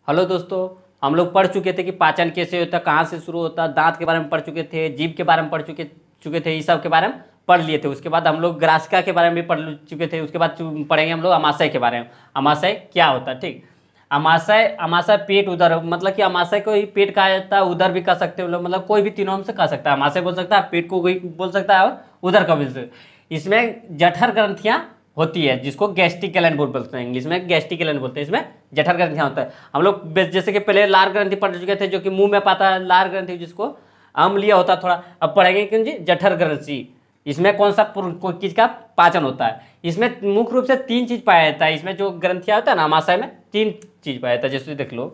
Hello दोस्तों, हम लोग पढ़ चुके थे कि पाचन कैसे होता है, कहाँ से शुरू होता है, दांत के बारे में पढ़ चुके थे, जीभ के बारे में पढ़ चुके चुके थे, ये सब के बारे में पढ़ लिए थे। उसके बाद हम लोग ग्रासिका के बारे में भी पढ़ चुके थे। उसके बाद पढ़ेंगे हम लोग अमाशय के बारे में। अमाशय क्या होता है, ठीक। अमाशय अमाशय पेट उदर, मतलब कि अमाशय को ही पेट कहा जाता है, उदर भी कह सकते हो लोग, मतलब कोई भी तीनों से कह सकता है। अमाशय बोल सकता है, पेट को भी बोल सकता है और उदर का भी बोल सकता है। इसमें जठर ग्रंथियां होती है, जिसको गैस्ट्रिक गलैंड बोलते हैं, इंग्लिश में गैस्ट्रिक गलैंड बोलते हैं। इसमें जठर ग्रंथियां होता है। हम लोग जैसे कि पहले लार ग्रंथि पढ़ चुके थे, जो कि मुंह में पाता है, लार ग्रंथि जिसको अम्लीय होता है थोड़ा। अब पढ़ेंगे क्यों जी, जठर ग्रंथि। इसमें कौन सा कोई चीज का पाचन होता है। इसमें मुख्य रूप से तीन चीज पाया जाता है। इसमें जो ग्रंथियां होता है ना अमाशय में, तीन चीज पाया जाता है। जैसे देख लो,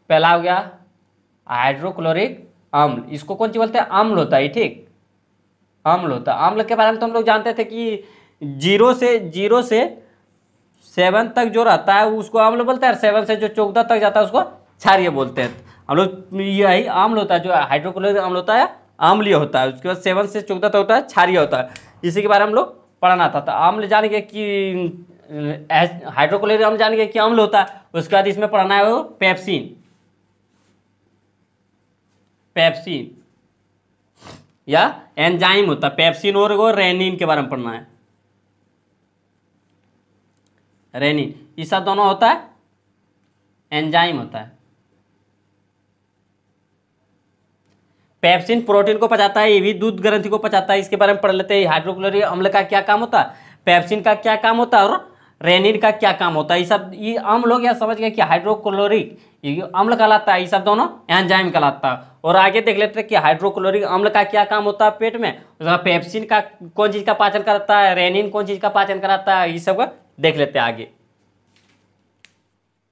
पहला हो गया हाइड्रोक्लोरिक अम्ल। इसको कौन सी बोलते हैं, अम्ल होता है, ठीक। अम्ल होता है। अम्ल के बारे में तो हम लोग जानते थे कि जीरो से 7 तक जो रहता है उसको अम्ल बोलते हैं, और 7 से जो 14 तक जाता है उसको क्षारीय बोलते हैं। हम लोग यही अम्ल होता है, जो हाइड्रोक्लोरिक अम्ल होता है अम्लीय होता है। उसके बाद 7 से 14 तक होता है क्षारीय होता है। इसी के बारे में हम लोग पढ़ना था। तो अम्ल जान गए कि हाइड्रोक्लोरिक अम्ल जान गए कि अम्ल होता है। उसके बाद इसमें पढ़ना है वो पेप्सिन। पेप्सिन या एंजाइम होता है। पेप्सिन और वो रेनिन के बारे में पढ़ना है। रेनिन, ये सब दोनों होता है एंजाइम होता है। पेप्सिन प्रोटीन को पचाता है, ये भी दूध ग्रंथि को पचाता है। इसके बारे में पढ़ लेते हैं। हाइड्रोक्लोरिक अम्ल का क्या काम होता है, पेप्सिन का क्या काम होता है, और रेनिन का क्या काम होता है। ये सब ये अम्ल लोग यह समझ गए कि हाइड्रोक्लोरिक ये अम्ल कहलाता है, ये सब दोनों एंजाइम कहलाता है। और आगे देख लेते हैं कि हाइड्रोक्लोरिक अम्ल का क्या काम होता है पेट में। पेप्सिन का कौन चीज का पाचन कराता है, रेनिन कौन चीज का पाचन कराता है, ये सब देख लेते हैं आगे।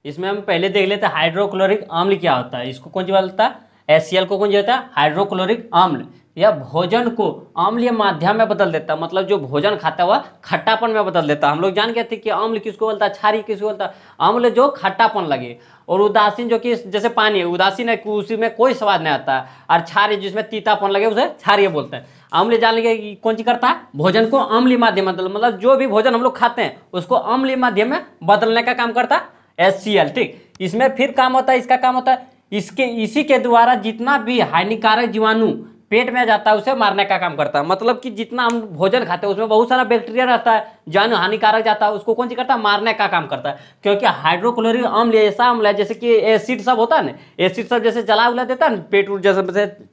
इसमें हम पहले देख लेते हैं हाइड्रोक्लोरिक अम्ल क्या होता है। इसको कौन सी बोलता है, HCl को कौन सी होता है, हाइड्रोक्लोरिक अम्ल। यह भोजन को अम्लीय माध्यम में बदल देता है, मतलब जो भोजन खाता हुआ खट्टापन में बदल देता है। हम लोग जान गए थे कि अम्ल किसको बोलता है, क्षारीय किसको बोलता है, अम्ल जो खट्टापन लगे। और उदासीन जो कि जैसे पानी है, उदासीन है, उसी में कोई स्वाद नहीं आता है। और क्षारीय जिसमें तीतापन लगे उसे क्षारीय बोलते हैं। अम्ल जान लेंगे कि कौन सी करता है, भोजन को अम्लीय माध्यम में मतलब जो भी भोजन हम लोग खाते हैं उसको अम्लीय माध्यम में बदलने का काम करता है HCl, ठीक। इसमें फिर काम होता है, इसका काम होता है इसी के द्वारा जितना भी हानिकारक जीवाणु पेट में जाता है उसे मारने का काम करता है। मतलब कि जितना हम भोजन खाते हैं उसमें बहुत सारा बैक्टीरिया रहता है, जीवाणु हानिकारक जाता है, उसको कौन सी करता है, मारने का काम करता है। क्योंकि हाइड्रोक्लोरिक अम्ल ऐसा अम्ल है, जैसे कि एसिड सब होता है ना, एसिड सब जैसे जला उला देता है ना पेट,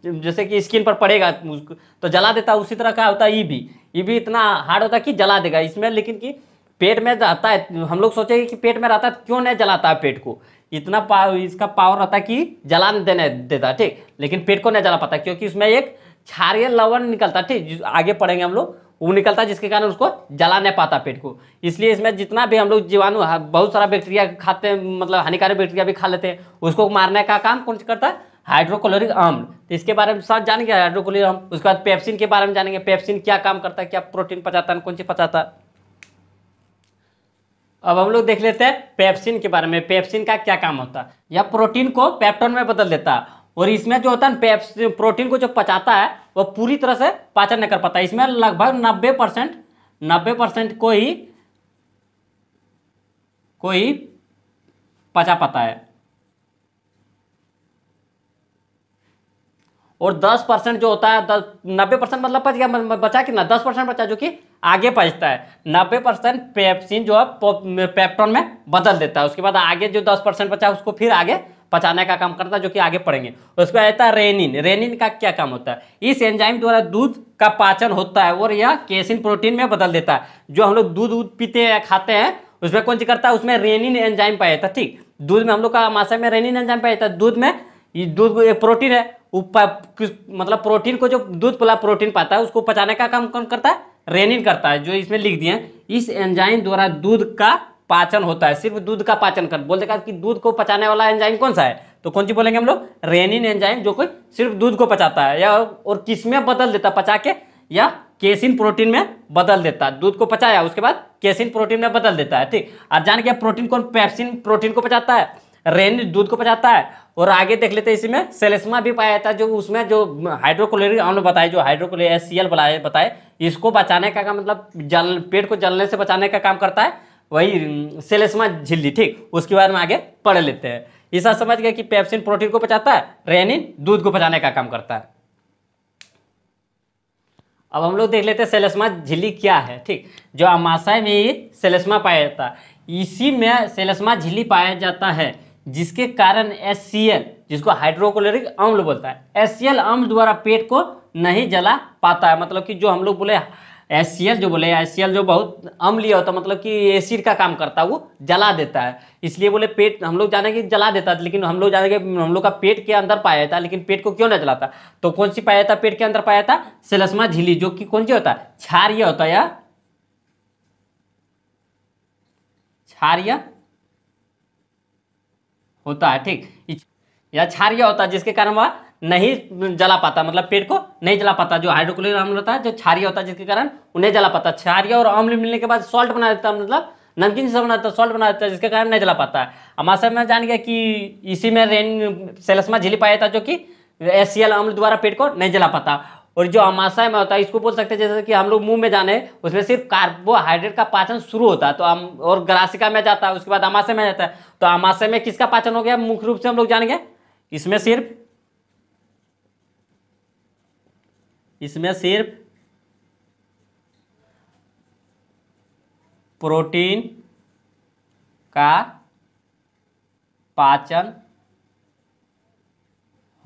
जैसे कि स्किन पर पड़ेगा तो जला देता है। उसी तरह का होता है ये भी इतना हार्ड होता है कि जला देगा इसमें। लेकिन कि पेट में रहता है, हम लोग सोचेंगे कि पेट में रहता है, क्यों नहीं जलाता है पेट को। इतना इसका पावर रहता है कि जला देने देता है, ठीक। लेकिन पेट को नहीं जला पाता, क्योंकि उसमें एक क्षारीय लवण निकलता है, ठीक। आगे पढ़ेंगे हम लोग, वो निकलता है जिसके कारण उसको जला नहीं पाता पेट को। इसलिए इसमें जितना भी हम लोग जीवाणु बहुत सारा बैक्टीरिया खाते हैं, मतलब हानिकारक बैक्टीरिया भी खा लेते हैं, उसको मारने का काम कौन करता है, हाइड्रोक्लोरिक अम्ल। तो इसके बारे में सब जानेंगे हाइड्रोक्लोरिक अम्ल। उसके बाद पेप्सिन के बारे में जानेंगे, पेप्सिन क्या काम करता है, क्या प्रोटीन पचाता है, कौन सी पचाता है। अब हम लोग देख लेते हैं पेप्सिन के बारे में। पेप्सिन का क्या काम होता है, यह प्रोटीन को पेप्टोन में बदल देता है। और इसमें जो होता है पेप्सिन प्रोटीन को जो पचाता है वह पूरी तरह से पाचन नहीं कर पाता। इसमें लगभग 90% कोई पचा पाता है। और 10% जो होता है, 90% मतलब बच गया, बचा कितना, 10% बचा जो कि आगे पचता है। 90% पेप्सिन जो है पेप्टोन में बदल देता है। उसके बाद आगे जो 10% बचा उसको फिर आगे पचाने का काम करता है, जो कि आगे पढ़ेंगे। उसके बाद आता है रेनिन। रेनिन का क्या काम होता है, इस एंजाइम द्वारा दूध का पाचन होता है और यह केसिन प्रोटीन में बदल देता है। जो हम लोग दूध पीते हैं खाते हैं उसमें कौन सी करता है, उसमें रेनिन एंजाइम पाया जाता है, ठीक। दूध में हम लोग का आमाशय में रेनिन एंजाइम पाया जाता है। दूध में ये दूध एक प्रोटीन है, मतलब प्रोटीन को जो दूध वाला प्रोटीन पाता है उसको पचाने का काम कौन करता है, रेनिन करता है। जो इसमें लिख दिए इस एंजाइम द्वारा दूध का पाचन होता है। सिर्फ दूध का पाचन कर बोल देगा कि दूध को पचाने वाला एंजाइम कौन सा है, तो कौन सी बोलेंगे हम लोग, रेनिन एंजाइम, जो कोई सिर्फ दूध को पचाता है या और किस में बदल देता है, पचा के या केसिन प्रोटीन में बदल देता है। दूध को पचाया उसके बाद केसिन प्रोटीन में बदल देता है, ठीक। और जान के प्रोटीन कौन, पेप्सिन प्रोटीन को पचाता है, रेनिन दूध को पचाता है। और आगे देख लेते हैं इसमें सेलेस्मा भी पाया जाता है, जो उसमें जो हाइड्रोक्लोरिक अम्ल बताए, जो हाइड्रोक्लोरिक HCl बताए, इसको बचाने का काम, मतलब पेट को जलने से बचाने का काम करता है वही सेलेस्मा झिल्ली, ठीक। उसके बारे में आगे पढ़ लेते हैं। इस बात समझ गए कि पेप्सिन प्रोटीन को पचाता है, रेनिन दूध को पचाने का काम करता है। अब हम लोग देख लेते हैं सेलेस्मा झिल्ली क्या है। ठीक, जो अमाशय में ही सेलेस्मा पाया जाता है, इसी में सेलेस्मा झिल्ली पाया जाता है, जिसके कारण HCl, जिसको हाइड्रोक्लोरिक अम्ल बोलता है, HCl अम्ल द्वारा पेट को नहीं जला पाता है। मतलब कि जो हम लोग बोले HCl जो बहुत अम्लीय होता है, मतलब कि एसिड का काम करता है, वो जला देता है। इसलिए बोले पेट हम लोग जाने कि जला देता है, लेकिन हम लोग जाने हम लोग का पेट के अंदर पाया जाता है, लेकिन पेट को क्यों नहीं जलाता? तो कौन सी पाया जाता पेट के अंदर पाया जाता? सेलेस्मा झिल्ली, जो कि कौन सी होता है? क्षारीय होता है या क्षारीय होता है। ठीक, या क्षारीय होता है, जिसके कारण वह नहीं जला पाता, मतलब पेट को नहीं जला पाता। जो हाइड्रोक्लोरिक अम्ल होता है, जो क्षारीय होता है, जिसके कारण उन्हें जला पाता। क्षारीय और अम्ल मिलने के बाद सॉल्ट बना देता है, मतलब नमकीन जैसा बना देता है, सॉल्ट बना देता है, जिसके कारण नहीं जला पाता है। हमारे में जान गया कि इसी में सेलेस्मा झिल्ली पाया जाता, जो कि HCl अम्ल द्वारा पेट को नहीं जला पाता। और जो अमाशय में होता है, इसको बोल सकते हैं जैसे कि हम लोग मुंह में जाने, उसमें सिर्फ कार्बोहाइड्रेट का पाचन शुरू होता है, तो हम और ग्रासिका में जाता है, उसके बाद अमाशय में जाता है। तो अमाशय में किसका पाचन हो गया मुख्य रूप से हम लोग जानेंगे? इसमें सिर्फ प्रोटीन का पाचन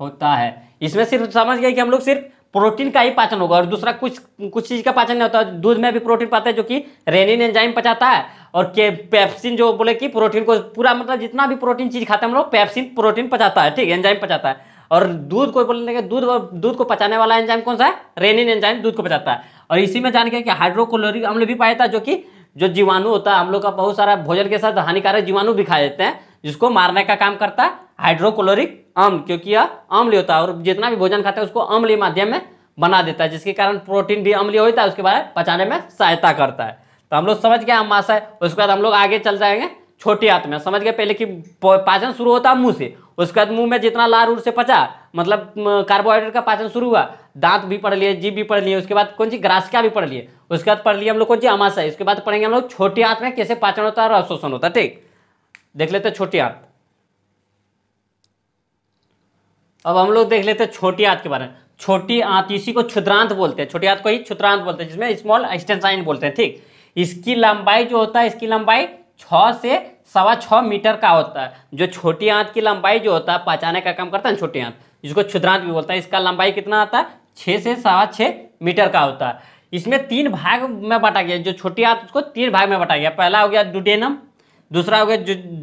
होता है। इसमें सिर्फ समझ गए कि हम लोग सिर्फ प्रोटीन का ही पाचन होगा, और दूसरा कुछ चीज का पाचन नहीं होता। दूध में भी प्रोटीन पाते हैं, जो कि रेनिन एंजाइम पचाता है, और के पेप्सिन जो बोले कि प्रोटीन को पूरा, मतलब जितना भी प्रोटीन चीज खाते हैं हम लोग, पेप्सिन प्रोटीन पचाता है। ठीक, एंजाइम पचाता है। और दूध को बोलने के दूध को पचाने वाला एंजाइम कौन सा है? रेनिन एंजाइम दूध को पचाता है। और इसी में जान गए कि हाइड्रोक्लोरिक अम्ल भी पाया जाता है, जो कि जो जीवाणु होता है हम लोग का, बहुत सारा भोजन के साथ हानिकारक जीवाणु भी खा देते हैं, जिसको मारने का काम करता है हाइड्रोक्लोरिक अम्ल, क्योंकि यह अम्लीय होता है, और जितना भी भोजन खाते हैं उसको अम्लीय माध्यम में बना देता है, जिसके कारण प्रोटीन भी अम्लीय होता है, उसके बाद पचाने में सहायता करता है। तो हम लोग समझ गए अमाशय। उसके बाद हम लोग आगे चल जाएंगे छोटी आंत में। समझ गए पहले कि पाचन शुरू होता है मुंह से, उसके बाद मुंह में जितना लार उर से पचा, मतलब कार्बोहाइड्रेट का पाचन शुरू हुआ, दांत भी पढ़ लिए, जीभ भी पढ़ लिए, उसके बाद कौन सी ग्रासिका भी पढ़ लिए, उसके बाद पढ़ लिए हम लोग कौन सी? अमाशय। उसके बाद पढ़ेंगे हम लोग छोटी आंत में कैसे पाचन होता है और अवशोषण होता है। ठीक, देख लेते हैं छोटी आंत। अब हम लोग देख लेते हैं छोटी आंत के बारे में। छोटी आंत, इसी को क्षुद्रांत बोलते हैं, छोटी आंत को ही क्षुद्रांत बोलते हैं, जिसमें स्मॉल इंटेस्टाइन बोलते हैं। ठीक, इसकी लंबाई जो होता है, इसकी लंबाई 6 से 6.25 मीटर का होता है। जो छोटी आंत की लंबाई जो होता है, पचाने का काम करता है छोटी आंत, जिसको क्षुद्रांत भी बोलता है, इसका लंबाई कितना आता है? 6 से 6.25 मीटर का होता है। इसमें 3 भाग में बांटा गया, जो छोटी आंत उसको 3 भाग में बांटा गया। पहला हो गया डुडेनम, दूसरा हो गया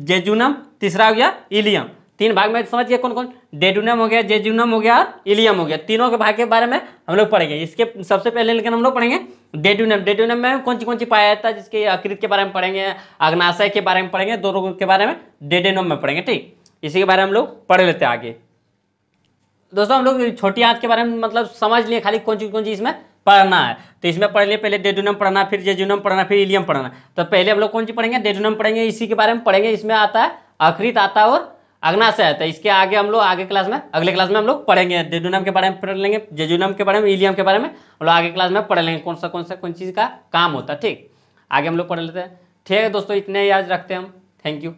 जेजुनम, तीसरा हो गया इलियम। 3 भाग में समझ गए कौन कौन? डेडुनम हो गया, जेजुनम हो गया और इलियम हो गया। तीनों के भाग के बारे में हम लोग पढ़ेंगे। इसके सबसे पहले लेकिन हम लोग पढ़ेंगे डेडुनम। डेडुनम में कौन सी पाया जाता है, जिसके यकृत के बारे में पढ़ेंगे, अग्नाशय के बारे में पढ़ेंगे, दो रोगों के बारे में डेडुनम में पढ़ेंगे। ठीक, इसी के बारे में हम लोग पढ़ लेते हैं आगे। दोस्तों हम लोग छोटी आंत के बारे में मतलब समझ लिए, खाली कौन सी इसमें पढ़ना है। तो इसमें पढ़ लिए, पहले डेडुनम पढ़ना, फिर जेजुनम पढ़ना, फिर इलियम पढ़ना। तो पहले हम लोग कौन सी पढ़ेंगे? डेडुनम पढ़ेंगे, इसी के बारे में पढ़ेंगे। इसमें आता है यकृत आता है और अग्नाशय आता है। इसके आगे हम लोग अगले क्लास में हम लोग पढ़ेंगे, डेडुनम के बारे में पढ़ लेंगे, जेजुनम के बारे में, इलियम के बारे में हम लोग आगे क्लास में पढ़ लेंगे, कौन चीज़ का काम होता है। ठीक, आगे हम लोग पढ़ लेते हैं। ठीक है दोस्तों, इतने याद रखते हैं हम। Thank you.